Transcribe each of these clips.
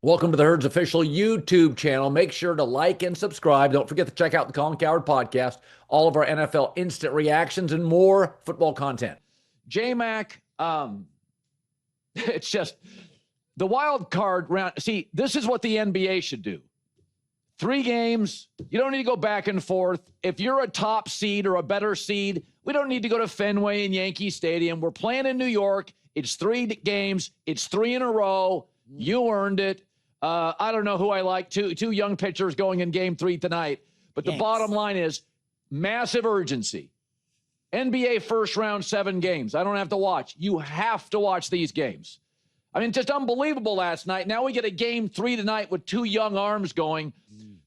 Welcome to the Herd's official YouTube channel. Make sure to like and subscribe. Don't forget to check out the Colin Cowherd podcast, all of our NFL instant reactions, and more football content. J-Mac, it's just the wild card round. See, this is what the NBA should do. 3 games. You don't need to go back and forth. If you're a top seed or a better seed, we don't need to go to Fenway and Yankee Stadium. We're playing in New York. It's 3 games. It's 3 in a row. You earned it. I don't know who I like. Two young pitchers going in game 3 tonight. But the bottom line is massive urgency. NBA first round, 7 games. I don't have to watch. You have to watch these games. I mean, just unbelievable last night. Now we get a game 3 tonight with 2 young arms going.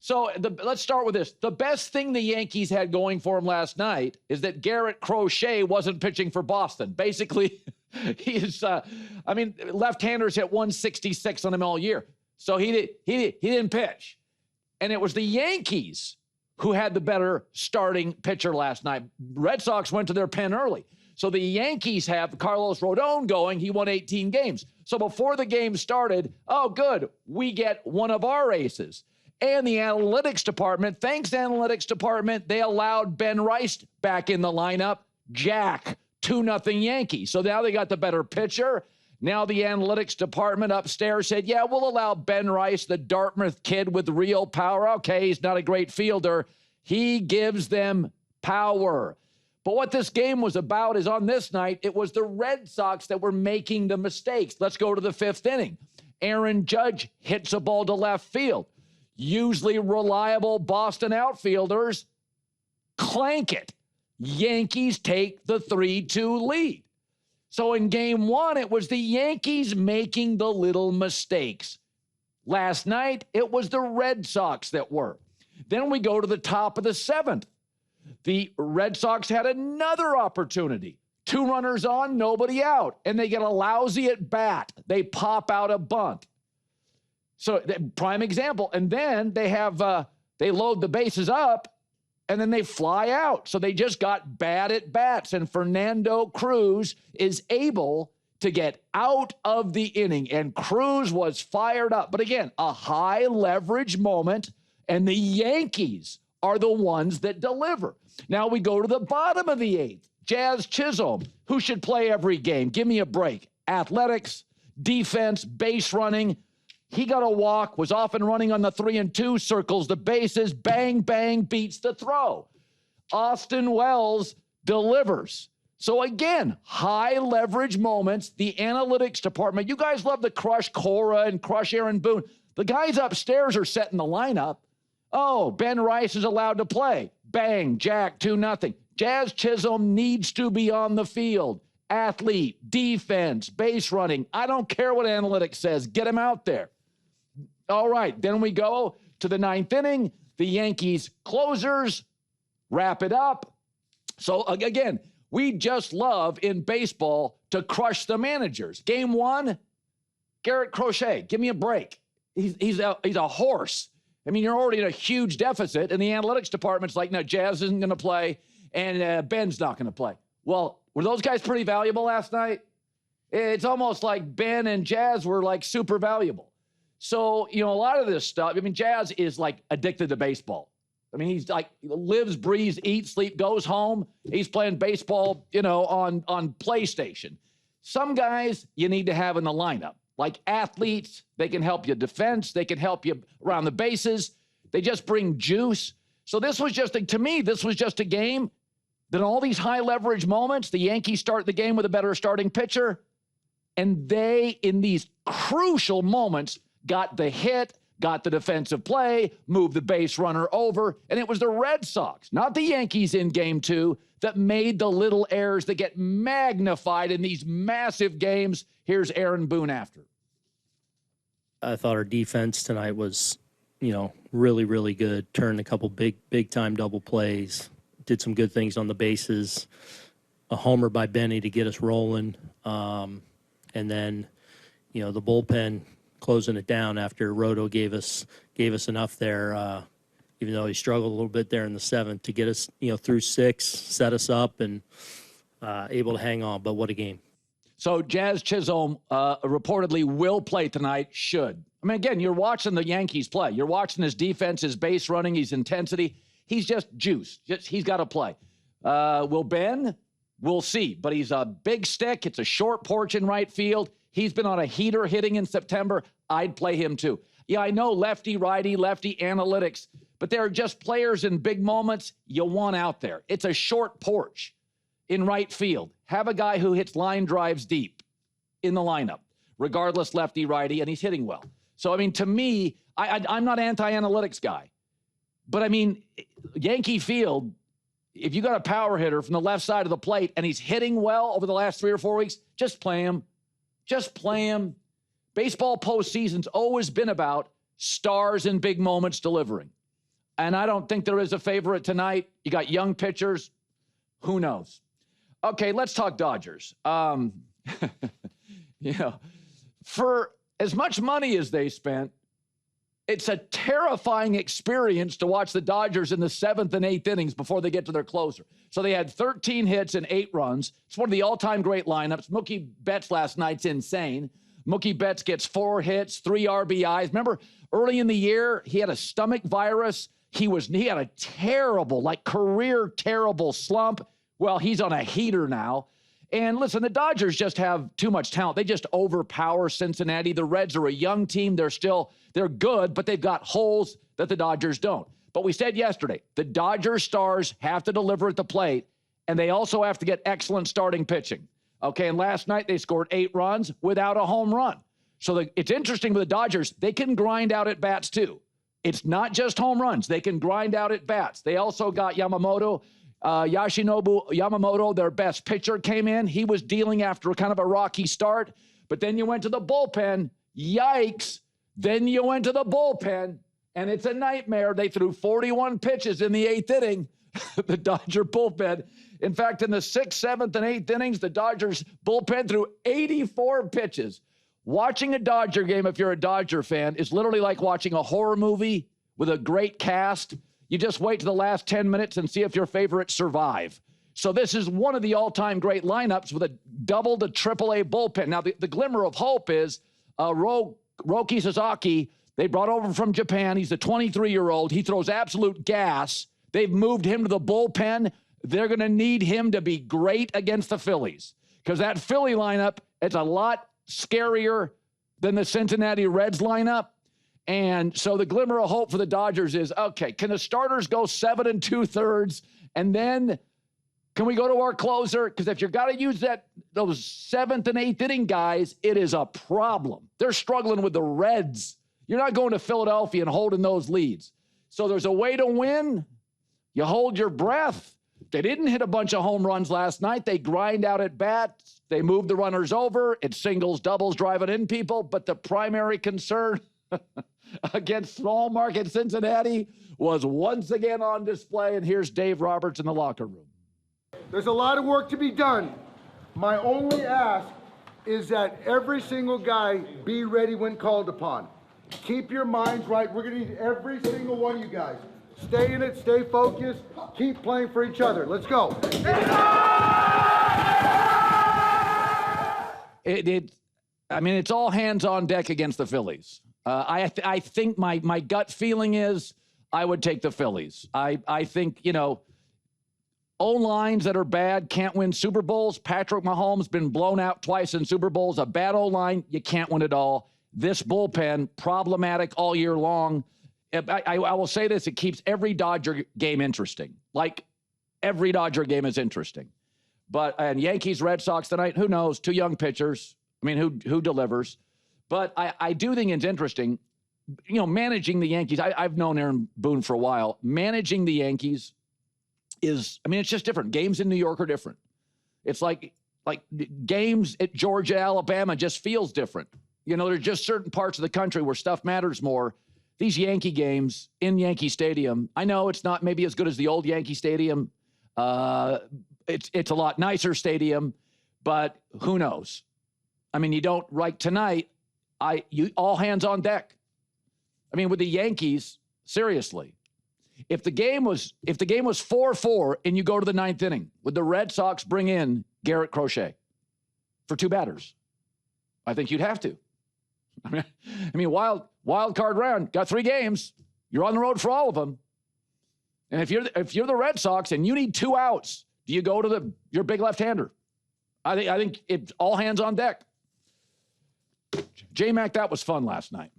So let's start with this. The best thing the Yankees had going for him last night is that Garrett Crochet wasn't pitching for Boston. Basically, he's, left-handers hit 166 on him all year. So he didn't pitch. And it was the Yankees who had the better starting pitcher last night. Red Sox went to their pen early. So the Yankees have Carlos Rodon going. He won 18 games. So before the game started, oh, good, we get one of our aces. And the analytics department, thanks analytics department, they allowed Ben Rice back in the lineup. Jack, 2-0 Yankees. So now they got the better pitcher. Now the analytics department upstairs said, yeah, we'll allow Ben Rice, the Dartmouth kid with real power. Okay, he's not a great fielder. He gives them power. But what this game was about is on this night, it was the Red Sox that were making the mistakes. Let's go to the 5th inning. Aaron Judge hits a ball to left field. Usually reliable Boston outfielders clank it. Yankees take the 3-2 lead. So in game 1, it was the Yankees making the little mistakes. Last night, it was the Red Sox that were. Then we go to the top of the 7th. The Red Sox had another opportunity. 2 runners on, nobody out. And they get a lousy at bat. They pop out a bunt. So prime example. And then they have, they load the bases up and then they fly out. So they just got bad at bats. And Fernando Cruz is able to get out of the inning. And Cruz was fired up. But again, a high leverage moment. And the Yankees are the ones that deliver. Now we go to the bottom of the 8th. Jazz Chisholm, who should play every game. Give me a break. Athletics, defense, base running. He got a walk, was off and running on the 3-2, circles the bases, bang, bang, beats the throw. Austin Wells delivers. So again, high leverage moments. The analytics department, you guys love to crush Cora and crush Aaron Boone. The guys upstairs are setting the lineup. Oh, Ben Rice is allowed to play. Bang, Jack, 2-0. Jazz Chisholm needs to be on the field. Athlete, defense, base running. I don't care what analytics says. Get him out there. All right, then we go to the 9th inning. The Yankees closers wrap it up. So again, we just love in baseball to crush the managers. Game 1, Garrett Crochet, give me a break. He's a horse. I mean, you're already in a huge deficit, and the analytics department's like, no, Jazz isn't going to play, and Ben's not going to play. Well, were those guys pretty valuable last night? It's almost like Ben and Jazz were like super valuable. So, you know, a lot of this stuff, I mean, Jazz is like addicted to baseball. I mean, he's like lives, breathes, eats, sleep, goes home. He's playing baseball, you know, on PlayStation. Some guys you need to have in the lineup, like athletes. They can help you defense. They can help you around the bases. They just bring juice. So this was just, to me, this was just a game that all these high leverage moments, the Yankees start the game with a better starting pitcher. And they, in these crucial moments, got the hit, got the defensive play, moved the base runner over, and it was the Red Sox, not the Yankees in game 2, that made the little errors that get magnified in these massive games. Here's Aaron Boone after. I thought our defense tonight was, you know, really, really good. Turned a couple big time double plays, did some good things on the bases, a homer by Benny to get us rolling, and then, you know, the bullpen closing it down after Roto gave us enough there, even though he struggled a little bit there in the 7th to get us, you know, through 6, set us up, and able to hang on. But what a game. So Jazz Chisholm reportedly will play tonight, should. I mean, again, you're watching the Yankees play. You're watching his defense, his base running, his intensity. He's just juiced. He's got to play. Will Ben? We'll see. But he's a big stick. It's a short porch in right field. He's been on a heater hitting in September. I'd play him too. Yeah, I know lefty, righty, lefty analytics, but they're just players in big moments you want out there. It's a short porch in right field. Have a guy who hits line drives deep in the lineup, regardless lefty, righty, and he's hitting well. So, I mean, to me, I'm not anti-analytics guy. But, I mean, Yankee Field, if you got a power hitter from the left side of the plate and he's hitting well over the last 3 or 4 weeks, just play him. Just play him. Baseball postseason's always been about stars in big moments delivering. And I don't think there is a favorite tonight. You got young pitchers. Who knows? Okay, let's talk Dodgers. For as much money as they spent, it's a terrifying experience to watch the Dodgers in the 7th and 8th innings before they get to their closer. So they had 13 hits and 8 runs. It's one of the all-time great lineups. Mookie Betts last night's insane. Mookie Betts gets 4 hits, 3 RBIs. Remember, early in the year, he had a stomach virus. He had a terrible, career terrible slump. Well, he's on a heater now. And listen, the Dodgers just have too much talent. They just overpower Cincinnati. The Reds are a young team. They're good, but they've got holes that the Dodgers don't. But we said yesterday, the Dodgers stars have to deliver at the plate, and they also have to get excellent starting pitching. Okay, and last night they scored 8 runs without a home run. So it's interesting with the Dodgers, they can grind out at bats too. It's not just home runs. They can grind out at bats. They also got Yoshinobu Yamamoto, their best pitcher, came in. He was dealing after kind of a rocky start. But then you went to the bullpen. Yikes. Then you went to the bullpen, and it's a nightmare. They threw 41 pitches in the 8th inning, the Dodger bullpen. In fact, in the 6th, 7th, and 8th innings, the Dodgers bullpen threw 84 pitches. Watching a Dodger game, if you're a Dodger fan, is literally like watching a horror movie with a great cast. You just wait to the last 10 minutes and see if your favorites survive. So this is one of the all-time great lineups with a double to triple-A bullpen. Now, the glimmer of hope is Roki Sasaki, they brought over from Japan. He's a 23-year-old. He throws absolute gas. They've moved him to the bullpen. They're going to need him to be great against the Phillies because that Philly lineup, it's a lot scarier than the Cincinnati Reds lineup. And so the glimmer of hope for the Dodgers is, okay, can the starters go 7 2/3? And then can we go to our closer? Because if you've got to use those 7th and 8th inning guys, it is a problem. They're struggling with the Reds. You're not going to Philadelphia and holding those leads. So there's a way to win. You hold your breath. They didn't hit a bunch of home runs last night. They grind out at bats. They move the runners over. It's singles, doubles, driving in people. But the primary concern against small market Cincinnati was once again on display. And here's Dave Roberts in the locker room. There's a lot of work to be done. My only ask is that every single guy be ready when called upon. Keep your minds right. We're going to need every single one of you guys. Stay in it, stay focused, keep playing for each other. Let's go. It's all hands on deck against the Phillies. I think my gut feeling is I would take the Phillies. I think, O-lines that are bad can't win Super Bowls. Patrick Mahomes been blown out twice in Super Bowls. A bad O-line, you can't win it all. This bullpen, problematic all year long. I will say this, it keeps every Dodger game interesting. Like every Dodger game is interesting. And Yankees, Red Sox tonight, who knows? 2 young pitchers. I mean, who delivers? But I do think it's interesting, managing the Yankees. I've known Aaron Boone for a while. Managing the Yankees it's just different. Games in New York are different. It's like games at Georgia, Alabama just feels different. There's just certain parts of the country where stuff matters more. These Yankee games in Yankee Stadium, I know it's not maybe as good as the old Yankee Stadium. It's a lot nicer stadium, but who knows? You don't tonight. All hands on deck. With the Yankees, seriously, if the game was 4-4 and you go to the 9th inning, would the Red Sox bring in Garrett Crochet for 2 batters? I think you'd have to. I mean, wild card round, got 3 games. You're on the road for all of them. And if you're the Red Sox and you need 2 outs, do you go to your big left-hander? I think it's all hands on deck. J-Mac, that was fun last night.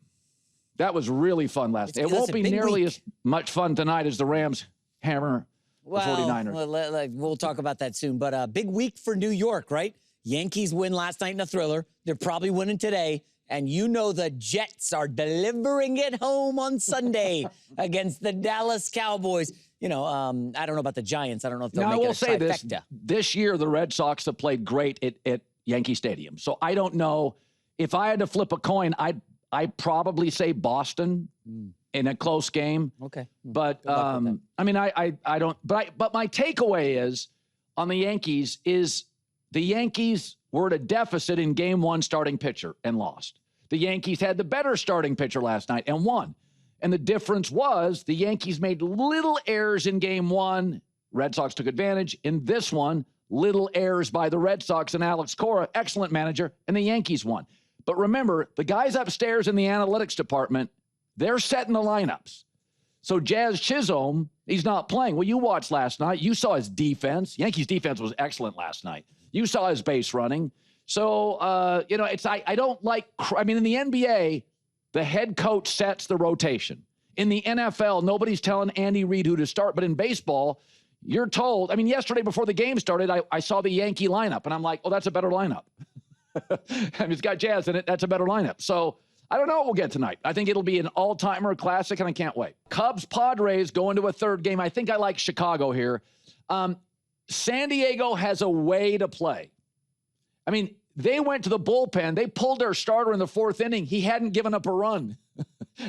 That was really fun last night. It won't be nearly as much fun tonight as the Rams hammer the 49ers. We'll talk about that soon. But big week for New York, right? Yankees win last night in a thriller. They're probably winning today. And you know the Jets are delivering it home on Sunday against the Dallas Cowboys. I don't know about the Giants. I don't know if they'll make it a trifecta. This year, the Red Sox have played great at Yankee Stadium. So I don't know. If I had to flip a coin, I'd probably say Boston in a close game. Okay. But, I mean, I don't. But my takeaway is on the Yankees is the Yankees were at a deficit in game 1 starting pitcher and lost. The Yankees had the better starting pitcher last night and won. And the difference was the Yankees made little errors in game 1. Red Sox took advantage. In this one, little errors by the Red Sox and Alex Cora, excellent manager, and the Yankees won. But remember, the guys upstairs in the analytics department, they're setting the lineups. So Jazz Chisholm, he's not playing. Well, you watched last night. You saw his defense. Yankees defense was excellent last night. You saw his base running. So, I don't like, in the NBA, the head coach sets the rotation. In the NFL, nobody's telling Andy Reid who to start. But in baseball, you're told, yesterday before the game started, I saw the Yankee lineup, and I'm like, oh, that's a better lineup. It's got Jazz in it. That's a better lineup. So I don't know what we'll get tonight. I think it'll be an all-timer classic, and I can't wait. Cubs-Padres go into a third game. I think I like Chicago here. San Diego has a way to play. They went to the bullpen. They pulled their starter in the 4th inning. He hadn't given up a run.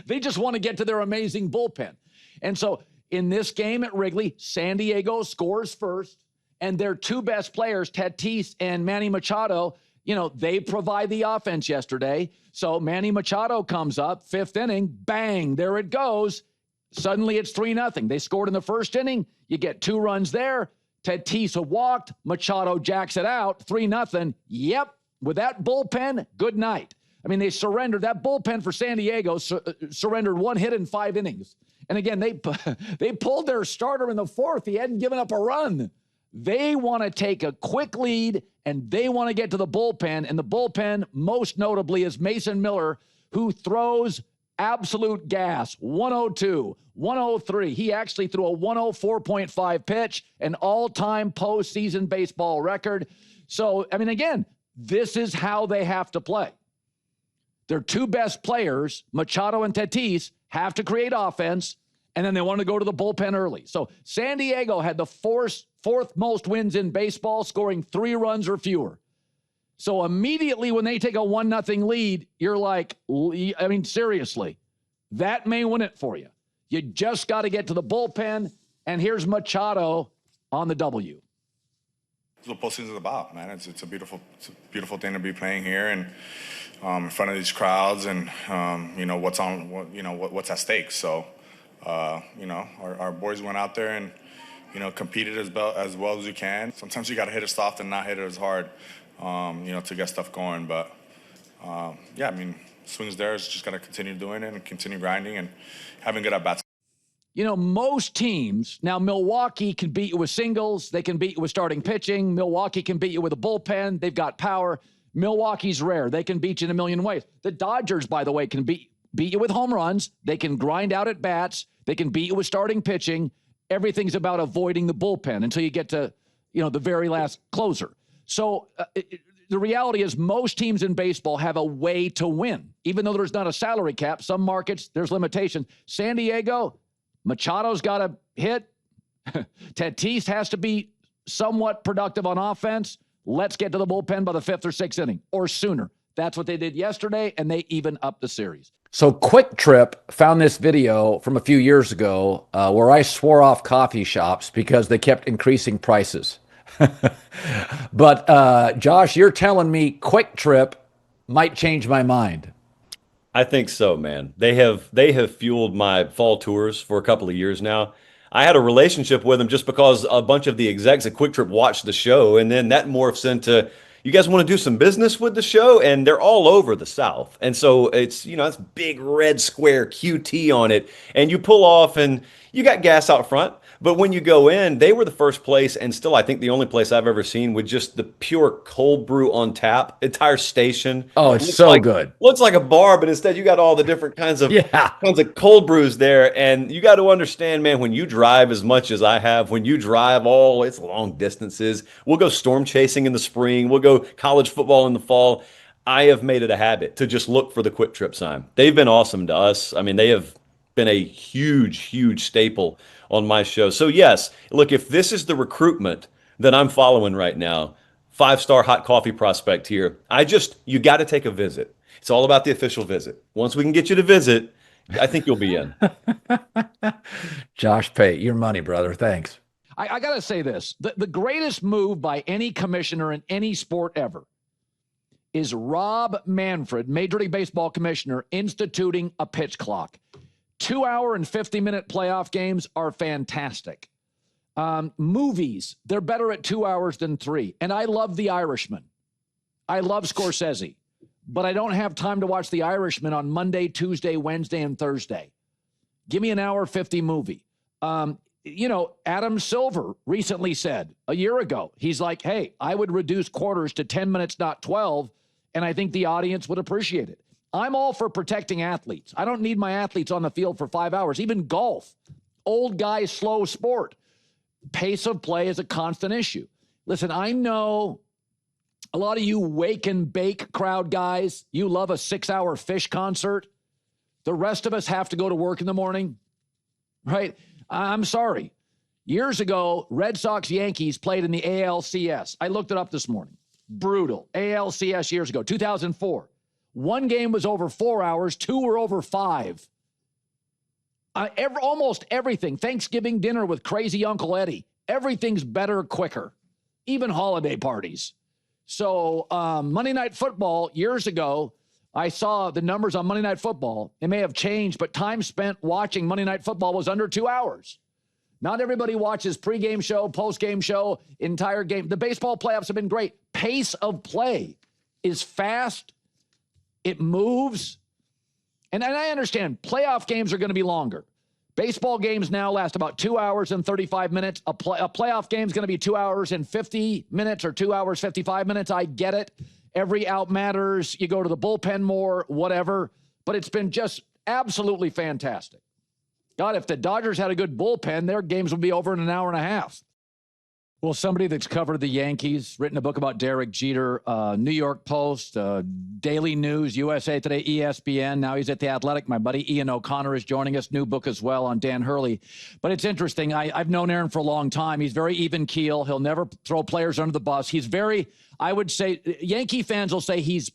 They just want to get to their amazing bullpen. And so in this game at Wrigley, San Diego scores first, and their 2 best players, Tatis and Manny Machado, they provide the offense yesterday. So Manny Machado comes up, 5th inning, bang, there it goes. Suddenly it's 3-0. They scored in the 1st inning. You get 2 runs there. Tatis walked. Machado jacks it out. 3-0. Yep. With that bullpen, good night. They surrendered. That bullpen for San Diego surrendered 1 hit in 5 innings. And again, they pulled their starter in the 4th. He hadn't given up a run. They want to take a quick lead, and they want to get to the bullpen. And the bullpen, most notably, is Mason Miller, who throws absolute gas. 102, 103. He actually threw a 104.5 pitch, an all-time postseason baseball record. So, again, this is how they have to play. Their 2 best players, Machado and Tatis, have to create offense, and then they want to go to the bullpen early. So San Diego had the 4th most wins in baseball, scoring 3 runs or fewer. So immediately when they take a 1-0 lead, you're like, seriously, that may win it for you. You just got to get to the bullpen, and here's Machado on the W. That's what postseason is about, man. It's a beautiful thing to be playing here and in front of these crowds, and what's at stake. So, our boys went out there and competed as well as you can. Sometimes you got to hit it soft and not hit it as hard, to get stuff going. But swings there is just got to continue doing it and continue grinding and having good at bats. Most teams, now Milwaukee can beat you with singles. They can beat you with starting pitching. Milwaukee can beat you with a bullpen. They've got power. Milwaukee's rare. They can beat you in a million ways. The Dodgers, by the way, can beat you with home runs. They can grind out at bats. They can beat you with starting pitching. Everything's about avoiding the bullpen until you get to, the very last closer. So the reality is most teams in baseball have a way to win. Even though there's not a salary cap, some markets, there's limitations. San Diego, Machado's got to hit. Tatis has to be somewhat productive on offense. Let's get to the bullpen by the 5th or 6th inning or sooner. That's what they did yesterday, and they even upped the series. So Quick Trip found this video from a few years ago where I swore off coffee shops because they kept increasing prices. But Josh, you're telling me Quick Trip might change my mind. I think so, man. They have fueled my fall tours for a couple of years now. I had a relationship with them just because a bunch of the execs at Quick Trip watched the show, and then that morphs into, you guys want to do some business with the show? And they're all over the South. And so it's, it's big red square QT on it. And you pull off and you got gas out front. But when you go in, they were the first place and still, I think, the only place I've ever seen with just the pure cold brew on tap, entire station. Oh, it's so good. Looks like a bar, but instead you got all the different kinds of cold brews there. And you got to understand, man, when you drive as much as I have, when you drive it's long distances, we'll go storm chasing in the spring, we'll go college football in the fall. I have made it a habit to just look for the Quick Trip sign. They've been awesome to us. I mean, they have been a huge, huge staple on my show. So yes, look, if this is the recruitment that I'm following right now, 5-star hot coffee prospect here, you got to take a visit. It's all about the official visit. Once we can get you to visit, I think you'll be in. Josh Pate, your money, brother. Thanks. I got to say this. The greatest move by any commissioner in any sport ever is Rob Manfred, Major League Baseball commissioner, instituting a pitch clock. 2-hour and 50-minute playoff games are fantastic. Movies, they're better at 2 hours than 3. And I love The Irishman. I love Scorsese. But I don't have time to watch The Irishman on Monday, Tuesday, Wednesday, and Thursday. Give me an hour 50 movie. Adam Silver recently said a year ago, he's like, hey, I would reduce quarters to 10 minutes, not 12. And I think the audience would appreciate it. I'm all for protecting athletes. I don't need my athletes on the field for 5 hours. Even golf, old guy, slow sport. Pace of play is a constant issue. Listen, I know a lot of you wake and bake crowd guys, you love a 6-hour Fish concert. The rest of us have to go to work in the morning, right? I'm sorry. Years ago, Red Sox-Yankees played in the ALCS. I looked it up this morning. Brutal. ALCS years ago, 2004. One game was over 4 hours. 2 were over 5. Almost everything. Thanksgiving dinner with crazy Uncle Eddie. Everything's better, quicker. Even holiday parties. So Monday Night Football, years ago, I saw the numbers on Monday Night Football. It may have changed, but time spent watching Monday Night Football was under 2 hours. Not everybody watches pregame show, postgame show, entire game. The baseball playoffs have been great. Pace of play is fast. It moves. And I understand playoff games are going to be longer. Baseball games now last about 2 hours and 35 minutes. A playoff game is going to be 2 hours and 50 minutes or 2 hours, 55 minutes. I get it. Every out matters. You go to the bullpen more, whatever. But it's been just absolutely fantastic. God, if the Dodgers had a good bullpen, their games would be over in an hour and a half. Well, somebody that's covered the Yankees, written a book about Derek Jeter, New York Post, Daily News, USA Today, ESPN. Now he's at The Athletic. My buddy Ian O'Connor is joining us. New book as well on Dan Hurley. But it's interesting. I've known Aaron for a long time. He's very even keel. He'll never throw players under the bus. He's very, I would say, Yankee fans will say he's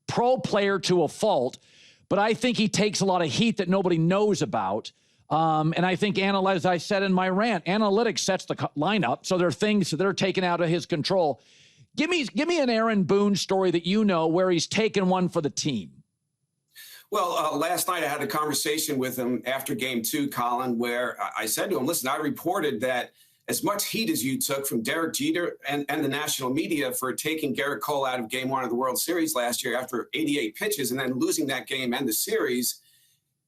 pro player to a fault. But I think he takes a lot of heat that nobody knows about. And I think, as I said in my rant, analytics sets the lineup. So there are things that are taken out of his control. Give me an Aaron Boone story that you know where he's taken one for the team. Well, last night I had a conversation with him after game 2, Colin, where I said to him, listen, I reported that as much heat as you took from Derek Jeter and the national media for taking Garrett Cole out of game 1 of the World Series last year after 88 pitches and then losing that game and the series,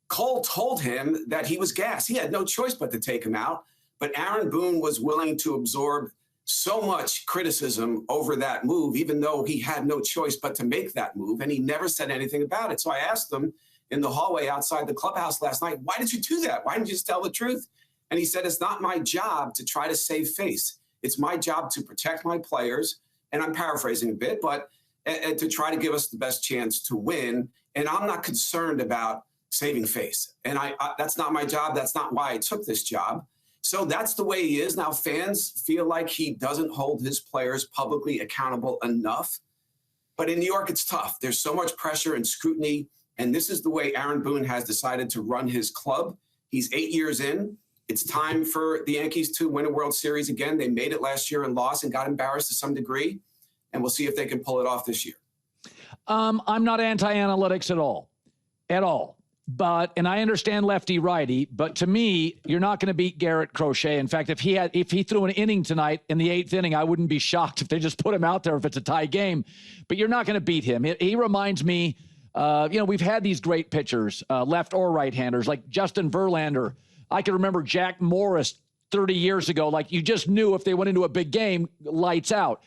Cole told him that he was gassed. He had no choice but to take him out. But Aaron Boone was willing to absorb so much criticism over that move, even though he had no choice but to make that move. And he never said anything about it. So I asked him in the hallway outside the clubhouse last night, why did you do that? Why didn't you just tell the truth? And he said, it's not my job to try to save face. It's my job to protect my players. And I'm paraphrasing a bit, but to try to give us the best chance to win. And I'm not concerned about saving face. And I that's not my job. That's not why I took this job. So that's the way he is. Now, fans feel like he doesn't hold his players publicly accountable enough. But in New York, it's tough. There's so much pressure and scrutiny. And this is the way Aaron Boone has decided to run his club. He's 8 years in. It's time for the Yankees to win a World Series again. They made it last year and lost and got embarrassed to some degree. And we'll see if they can pull it off this year. I'm not anti-analytics at all. But, and I understand lefty righty, but to me, you're not going to beat Garrett Crochet. In fact, if he threw an inning tonight in the 8th inning, I wouldn't be shocked if they just put him out there if it's a tie game. But you're not going to beat him. He reminds me, we've had these great pitchers, left or right-handers, like Justin Verlander. I can remember Jack Morris 30 years ago. Like, you just knew if they went into a big game, lights out.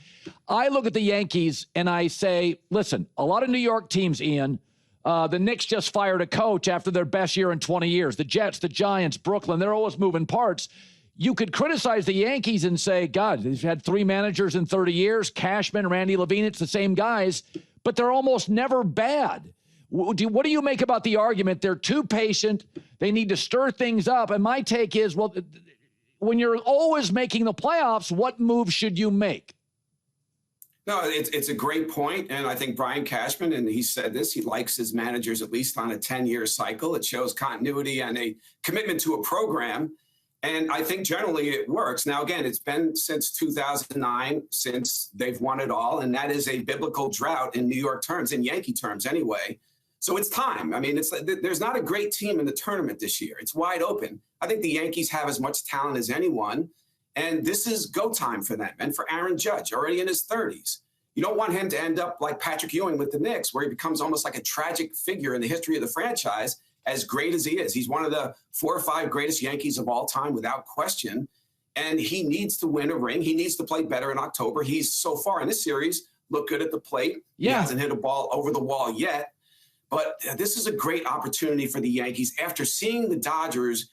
I look at the Yankees and I say, listen, a lot of New York teams, Ian, the Knicks just fired a coach after their best year in 20 years. The Jets, the Giants, Brooklyn, they're always moving parts. You could criticize the Yankees and say, God, they've had 3 managers in 30 years, Cashman, Randy Levine, it's the same guys, but they're almost never bad. What do you make about the argument they're too patient, they need to stir things up? And my take is, well, when you're always making the playoffs, what moves should you make? No, it's a great point. And I think Brian Cashman, and he said this, he likes his managers at least on a 10-year cycle. It shows continuity and a commitment to a program. And I think generally it works. Now, again, it's been since 2009 since they've won it all. And that is a biblical drought in New York terms, in Yankee terms anyway. So it's time. I mean, there's not a great team in the tournament this year. It's wide open. I think the Yankees have as much talent as anyone. And this is go time for them. And for Aaron Judge, already in his 30s. You don't want him to end up like Patrick Ewing with the Knicks, where he becomes almost like a tragic figure in the history of the franchise, as great as he is. He's one of the 4 or 5 greatest Yankees of all time, without question. And he needs to win a ring. He needs to play better in October. He's so far in this series looked good at the plate. Yeah. He hasn't hit a ball over the wall yet. But this is a great opportunity for the Yankees after seeing the Dodgers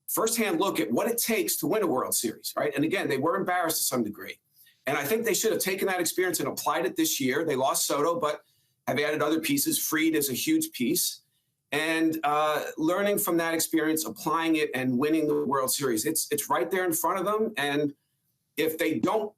firsthand look at what it takes to win a World Series, right? And again, they were embarrassed to some degree. And I think they should have taken that experience and applied it this year. They lost Soto, but have added other pieces. Fried is a huge piece. And learning from that experience, applying it, and winning the World Series. It's right there in front of them. And if they don't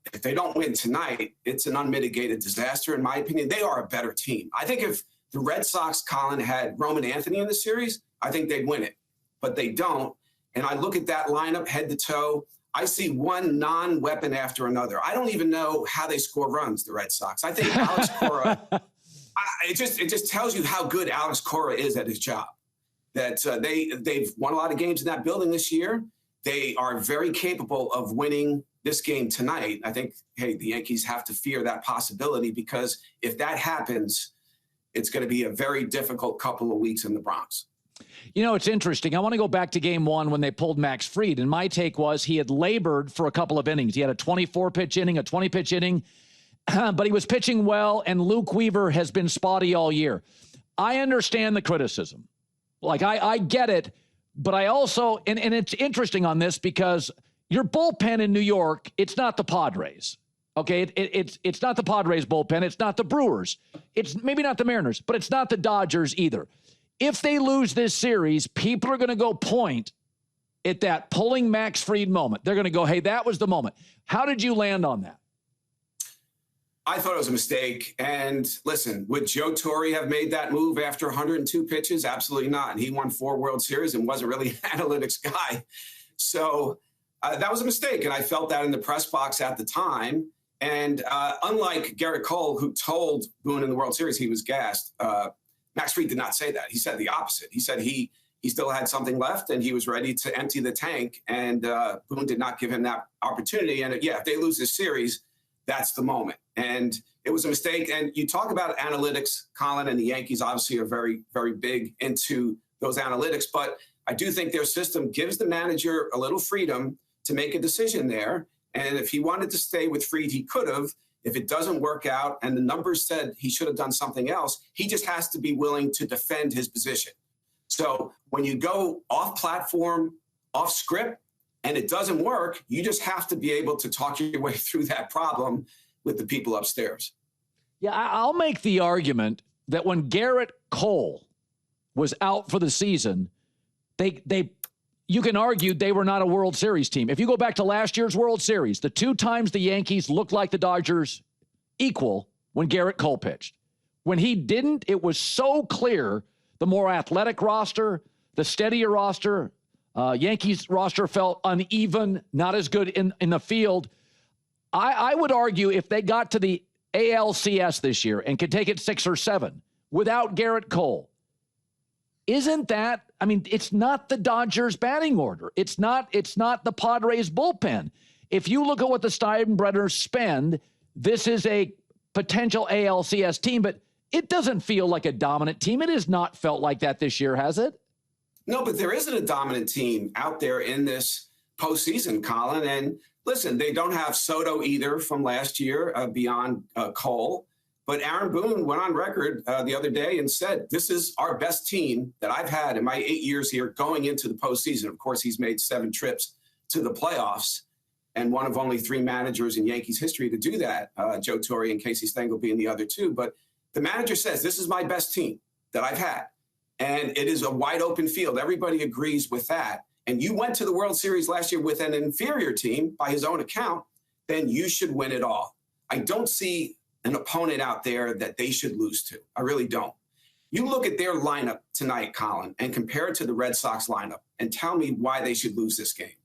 win tonight, it's an unmitigated disaster, in my opinion. They are a better team. I think if the Red Sox, Colin, had Roman Anthony in the series, I think they'd win it. But they don't. And I look at that lineup head to toe. I see one non-weapon after another. I don't even know how they score runs, the Red Sox. I think Alex Cora, it just tells you how good Alex Cora is at his job. That they've won a lot of games in that building this year. They are very capable of winning this game tonight. I think, hey, the Yankees have to fear that possibility, because if that happens, it's going to be a very difficult couple of weeks in the Bronx. You know, it's interesting. I want to go back to game 1 when they pulled Max Fried. And my take was he had labored for a couple of innings. He had a 24-pitch inning, a 20-pitch inning, but he was pitching well, and Luke Weaver has been spotty all year. I understand the criticism. Like, I get it, but I also, and it's interesting on this because your bullpen in New York, it's not the Padres. Okay, it's not the Padres bullpen. It's not the Brewers. It's maybe not the Mariners, but it's not the Dodgers either. If they lose this series, people are going to go point at that pulling Max Fried moment. They're going to go, hey, that was the moment. How did you land on that? I thought it was a mistake. And listen, would Joe Torre have made that move after 102 pitches? Absolutely not. And he won 4 World Series and wasn't really an analytics guy. So that was a mistake. And I felt that in the press box at the time. And unlike Garrett Cole, who told Boone in the World Series he was gassed, Max Fried did not say that. He said the opposite. He said he still had something left and he was ready to empty the tank. And Boone did not give him that opportunity. And if they lose this series, that's the moment. And it was a mistake. And you talk about analytics, Colin, and the Yankees obviously are very, very big into those analytics. But I do think their system gives the manager a little freedom to make a decision there. And if he wanted to stay with Fried, he could have. If it doesn't work out and the numbers said he should have done something else, he just has to be willing to defend his position. So when you go off platform, off script, and it doesn't work, you just have to be able to talk your way through that problem with the people upstairs. Yeah, I'll make the argument that when Garrett Cole was out for the season, you can argue they were not a World Series team. If you go back to last year's World Series, the 2 times the Yankees looked like the Dodgers equal when Garrett Cole pitched. When he didn't, it was so clear the more athletic roster, the steadier roster, Yankees roster felt uneven, not as good in the field. I would argue if they got to the ALCS this year and could take it 6 or 7 without Garrett Cole, Isn't that, I mean, it's not the Dodgers batting order. It's not the Padres bullpen. If you look at what the Steinbrenners spend, this is a potential ALCS team, but it doesn't feel like a dominant team. It has not felt like that this year, has it? No, but there isn't a dominant team out there in this postseason, Colin. And listen, they don't have Soto either from last year beyond Cole. But Aaron Boone went on record the other day and said, this is our best team that I've had in my 8 years here going into the postseason. Of course, he's made 7 trips to the playoffs and one of only 3 managers in Yankees history to do that, Joe Torre and Casey Stengel being the other 2. But the manager says, this is my best team that I've had. And it is a wide open field. Everybody agrees with that. And you went to the World Series last year with an inferior team by his own account, then you should win it all. I don't see an opponent out there that they should lose to. I really don't. You look at their lineup tonight, Colin, and compare it to the Red Sox lineup and tell me why they should lose this game.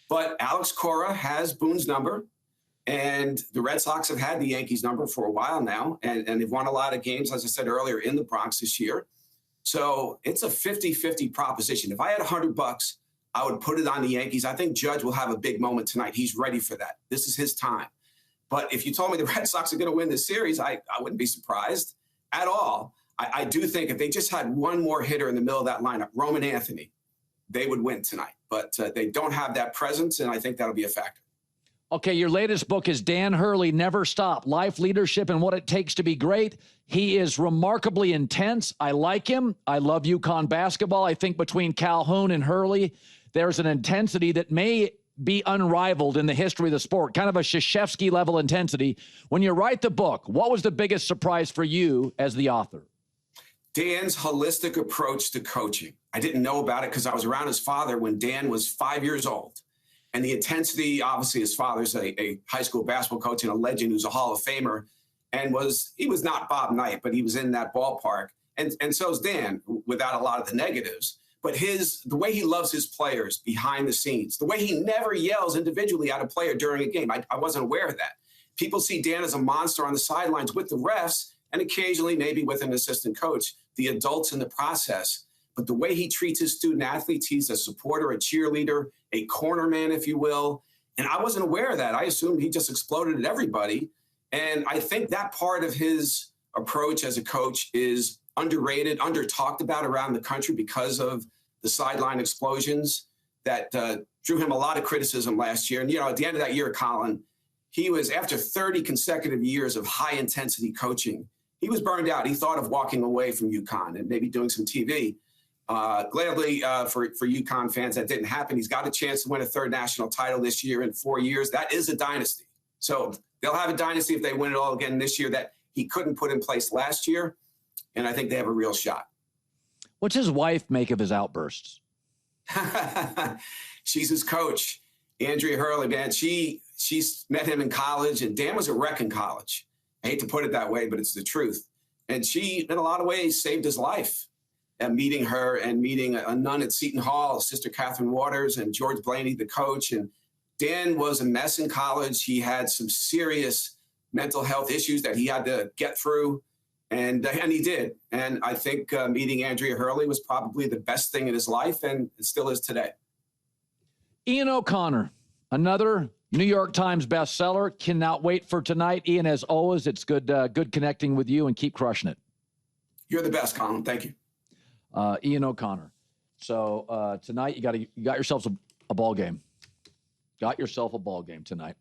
But Alex Cora has Boone's number, and the Red Sox have had the Yankees number for a while now, and they've won a lot of games, as I said earlier, in the Bronx this year. So it's a 50-50 proposition. If I had $100, I would put it on the Yankees. I think Judge will have a big moment tonight. He's ready for that. This is his time. But if you told me the Red Sox are going to win this series, I wouldn't be surprised at all. I do think if they just had one more hitter in the middle of that lineup, Roman Anthony, they would win tonight. But they don't have that presence, and I think that'll be a factor. Okay, your latest book is Dan Hurley, Never Stop, Life, Leadership, and What It Takes to Be Great. He is remarkably intense. I like him. I love UConn basketball. I think between Calhoun and Hurley, there's an intensity that may be unrivaled in the history of the sport, kind of a Krzyzewski-level intensity. When you write the book, what was the biggest surprise for you as the author? Dan's holistic approach to coaching. I didn't know about it because I was around his father when Dan was 5 years old. And the intensity, obviously, his father's a high school basketball coach and a legend who's a Hall of Famer. And he was not Bob Knight, but he was in that ballpark. And so is Dan, without a lot of the negatives. But the way he loves his players behind the scenes, the way he never yells individually at a player during a game. I wasn't aware of that. People see Dan as a monster on the sidelines with the refs and occasionally maybe with an assistant coach, the adults in the process. But the way he treats his student athletes, he's a supporter, a cheerleader, a corner man, if you will. And I wasn't aware of that. I assumed he just exploded at everybody. And I think that part of his approach as a coach is underrated, under-talked about around the country because of the sideline explosions that drew him a lot of criticism last year. And, at the end of that year, Colin, he was, after 30 consecutive years of high-intensity coaching, he was burned out. He thought of walking away from UConn and maybe doing some TV. Gladly for UConn fans, that didn't happen. He's got a chance to win a 3rd national title this year in 4 years. That is a dynasty. So they'll have a dynasty if they win it all again this year that he couldn't put in place last year. And I think they have a real shot. What's his wife make of his outbursts? She's his coach, Andrea Hurley, man. She's met him in college, and Dan was a wreck in college. I hate to put it that way, but it's the truth. And she, in a lot of ways, saved his life. And meeting her and meeting a nun at Seton Hall, Sister Catherine Waters, and George Blaney, the coach. And Dan was a mess in college. He had some serious mental health issues that he had to get through. And he did. And I think meeting Andrea Hurley was probably the best thing in his life, and it still is today. Ian O'Connor, another New York Times bestseller. Cannot wait for tonight. Ian, as always, it's good connecting with you, and keep crushing it. You're the best, Colin. Thank you. Ian O'Connor. So tonight you got yourselves a ball game. Got yourself a ball game tonight.